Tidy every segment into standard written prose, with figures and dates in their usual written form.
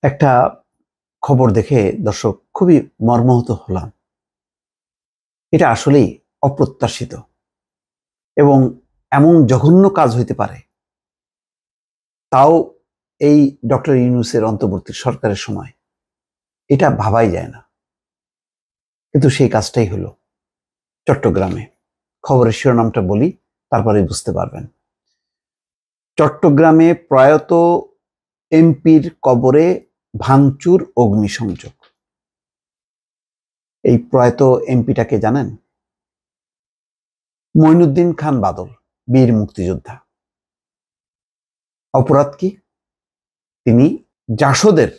একটা খবর দেখে দর্শক খুবই মর্মাহত হলাম। এটা আসলেই অপ্রত্যাশিত এবং এমন জঘন্য কাজ হইতে পারে, তাও এই ডক্টর ইউনূসের অন্তর্বর্তী সরকারের সময় এটা ভাবাই যায় না। কিন্তু সেই কাজটাই হলো চট্টগ্রামে। খবরের শিরোনামটা বলি, তারপরে বুঝতে পারবেন। চট্টগ্রামে প্রয়াত এমপির কবরে ভাঙচুর, অগ্নিসংযোগ। এই প্রয়াত এমপিটাকে জানেন? মঈনুদ্দিন খান বাদল, বীর মুক্তিযোদ্ধা। অপরাধ কি? তিনি জাসদের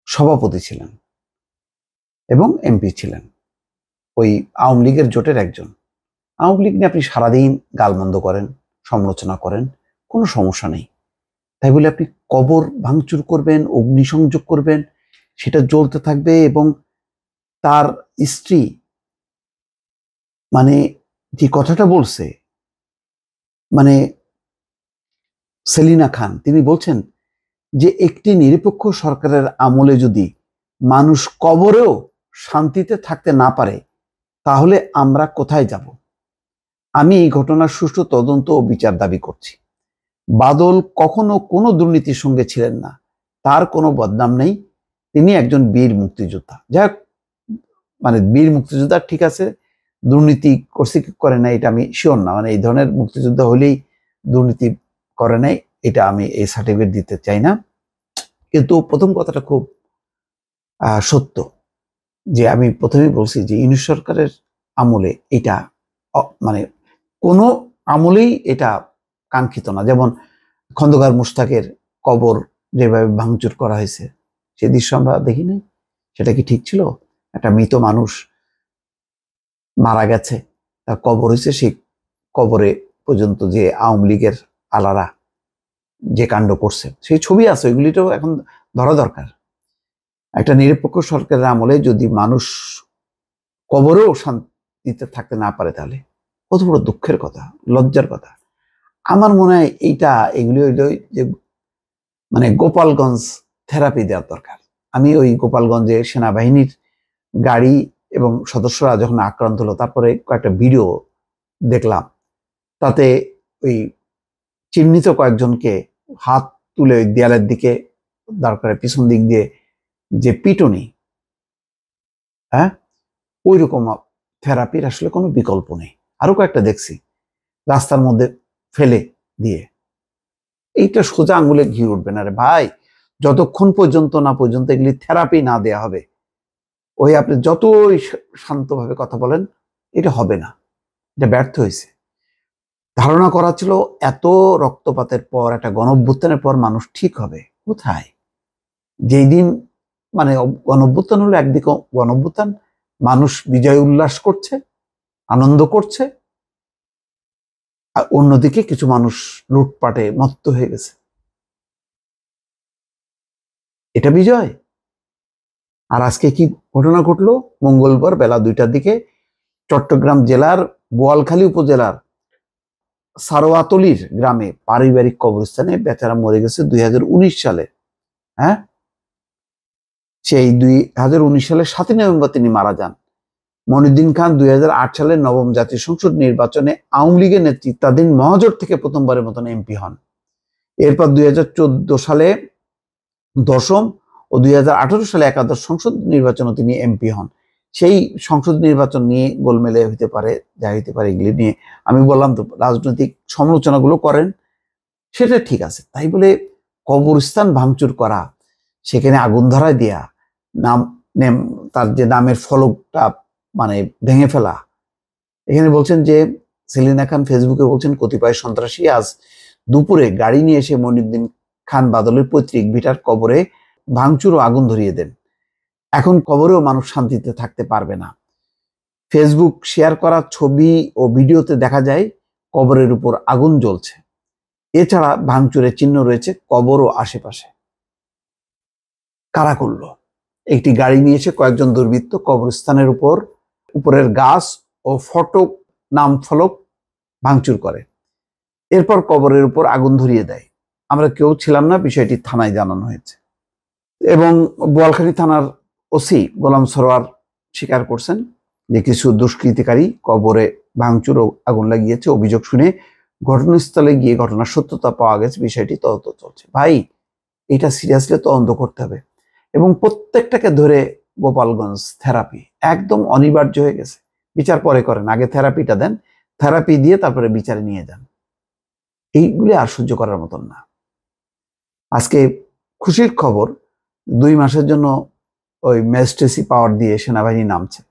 সভাপতি ছিলেন এবং এমপি ছিলেন, ওই আওয়ামী লীগের জোটের একজন। আওয়ামী লীগ নিয়ে আপনি সারাদিন গালমন্দ করেন, সমালোচনা করেন, কোনো সমস্যা নেই। তাই বলে আপনি কবর ভাঙচুর করবেন, অগ্নিসংযোগ করবেন, সেটা জ্বলতে থাকবে। এবং তার স্ত্রী মানে যে কথাটা বলছে, মানে সেলিনা খান, তিনি বলছেন যে একটি নিরপেক্ষ সরকারের আমলে যদি মানুষ কবরেও শান্তিতে থাকতে না পারে, তাহলে আমরা কোথায় যাব? আমি এই ঘটনার সুষ্ঠু তদন্ত ও বিচার দাবি করছি। বাদল কখনো কোনো দুর্নীতির সঙ্গে ছিলেন না, তার কোনো বদনাম নেই, তিনি একজন বীর মুক্তিযোদ্ধা। যাই হোক, মানে বীর মুক্তিযোদ্ধা ঠিক আছে, দুর্নীতি করছে কি করে না এটা আমি শিওর না। মানে এই ধরনের মুক্তিযোদ্ধা হলেই দুর্নীতি করে নাই, এটা আমি এই সার্টিফিকেট দিতে চাই না। কিন্তু প্রথম কথাটা খুব সত্য, যে আমি প্রথমেই বলছি যে ইউনূস সরকারের আমলে এটা মানে কোনো আমলেই এটা কাঙ্ক্ষিত না। যেমন খন্দকার মুশতাকের কবর যেভাবে ভাঙচুর করা হয়েছে, সে দৃশ্য আমরা দেখি নাই। সেটা কি ঠিক ছিল? একটা মৃত মানুষ মারা গেছে, তার কবর হয়েছে, সেই কবরে পর্যন্ত যে আওয়ামী লীগের আলারা যে কাণ্ড করছে, সেই ছবি আছে, ওইগুলিটাও এখন ধরা দরকার। একটা নিরপেক্ষ সরকারের আমলে যদি মানুষ কবরেও শান্তিতে থাকতে না পারে, তাহলে কত বড় দুঃখের কথা, লজ্জার কথা। আমার মনে হয় এগুলি হইল যে মানে গোপালগঞ্জ থেরাপি দেওয়ার দরকার। আমি ওই গোপালগঞ্জে সেনাবাহিনীর গাড়ি এবং সদস্যরা যখন আক্রান্ত হলো, তারপরে কয়েকটা ভিডিও দেখলাম, তাতে ওই চিহ্নিত কয়েকজনকে হাত তুলে ওই দেয়ালের দিকে দাঁড় করে পিছন দিক দিয়ে যে পিটুনি, হ্যাঁ, ওই রকম থেরাপির আসলে কোনো বিকল্প নেই। আরো কয়েকটা দেখছি রাস্তার মধ্যে ফেলে দিয়ে। এইটা সোজা আঙ্গুলে ঘি উঠবে না রে ভাই, যতক্ষণ পর্যন্ত এগুলি থেরাপি না দেয়া হবে। ওই আপনি যতই শান্তভাবে কথা বলেন, এটা হবে না, এটা ব্যর্থ হয়েছে। ধারণা করা ছিল এত রক্তপাতের পর, একটা গণঅভ্যুত্থানের পর মানুষ ঠিক হবে। কোথায়? যেই দিন মানে গণঅভ্যুত্থান হলো, একদিকে গণঅভ্যুত্থান, মানুষ বিজয় উল্লাস করছে, আনন্দ করছে, আর অন্যদিকে কিছু মানুষ লুটপাটে মত্ত হয়ে গেছে। এটা বিজয়? আর আজকে কি ঘটনা ঘটলো? মঙ্গলবার বেলা 2টার দিকে চট্টগ্রাম জেলার বোয়ালখালী উপজেলার সারোয়াতলির গ্রামে পারিবারিক কবরস্থানে বেচারা মরে গেছে 2019 সালে। হ্যাঁ, সেই 2019 সালের 7 নভেম্বর তিনি মারা যান। মঈনুদ্দিন খান 2008 সালের নবম জাতীয় সংসদ নির্বাচনে আওয়ামী লীগের নেতৃত্বাধীন মহাজোট থেকে প্রথমবারের মতন এমপি হন। এরপর 2014 সালে দশম ও 2018 সালে একাদশ সংসদ নির্বাচনে তিনি এমপি হন। সেই সংসদ নির্বাচন নিয়ে গোলমেলে হইতে পারে, যা হইতে পারে, এগুলি নিয়ে আমি বললাম তো রাজনৈতিক সমালোচনাগুলো করেন, সেটা ঠিক আছে। তাই বলে কবরস্থান ভাঙচুর করা, সেখানে আগুন ধরায় দেয়া, তার যে নামের ফলকটা মানে ভেঙে ফেলা। এখানে বলছেন যে সেলিনা খান ফেসবুকে বলছেন, কতিপয় সন্ত্রাসী আজ দুপুরে গাড়ি নিয়ে এসে মঈনুদ্দিন খান বাদলের পৈতৃক ভিটার কবরে ভাঙচুর ও আগুন ধরিয়ে দেন। এখন কবরেও মানুষ শান্তিতে থাকতে পারবে না। ফেসবুক শেয়ার করা ছবি ও ভিডিওতে দেখা যায় কবরের উপর আগুন জ্বলছে। এছাড়া ভাঙচুরের চিহ্ন রয়েছে কবর ও আশেপাশে। কারা করলো? একটি গাড়ি নিয়ে এসে কয়েকজন দুর্বৃত্ত কবরস্থানের উপরের গাছ ও ফটক নাম ফলক ভাঙচুর করে, এরপর কবরের উপর আগুন ধরিয়ে দেয়। আমরা কেউ ছিলাম না, বিষয়টি থানায় জানানো হয়েছে। এবং বোয়ালখালী থানার ওসি গোলাম সরোয়ার স্বীকার করছেন যে কিছু দুষ্কৃতিকারী কবরে ভাঙচুর ও আগুন লাগিয়েছে। অভিযোগ শুনে ঘটনাস্থলে গিয়ে ঘটনার সত্যতা পাওয়া গেছে, বিষয়টি তদন্ত চলছে। ভাই, এটা সিরিয়াসলি তদন্ত করতে হবে এবং প্রত্যেকটাকে ধরে গোপালগঞ্জ থেরাপি একদম অনিবার্য হয়ে গেছে। বিচার পরে করেন, আগে থেরাপিটা দেন, থেরাপি দিয়ে তারপরে বিচারে নিয়ে যান। এইগুলি আর সহ্য করার মতন না। আজকে খুশির খবর, 2 মাসের জন্য ওই ম্যাজিস্ট্রেসি পাওয়ার দিয়ে সেনাবাহিনী নামছে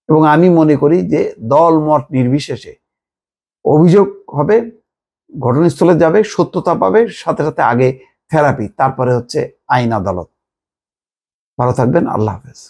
এবং আমি মনে করি যে দল মত নির্বিশেষে অভিযোগ হবে, ঘটনাস্থলে যাবে, সত্যতা পাবে, সাথে সাথে আগে থেরাপি, তারপরে হচ্ছে আইন আদালত। ভালো থাকবেন, আল্লাহ হাফেজ।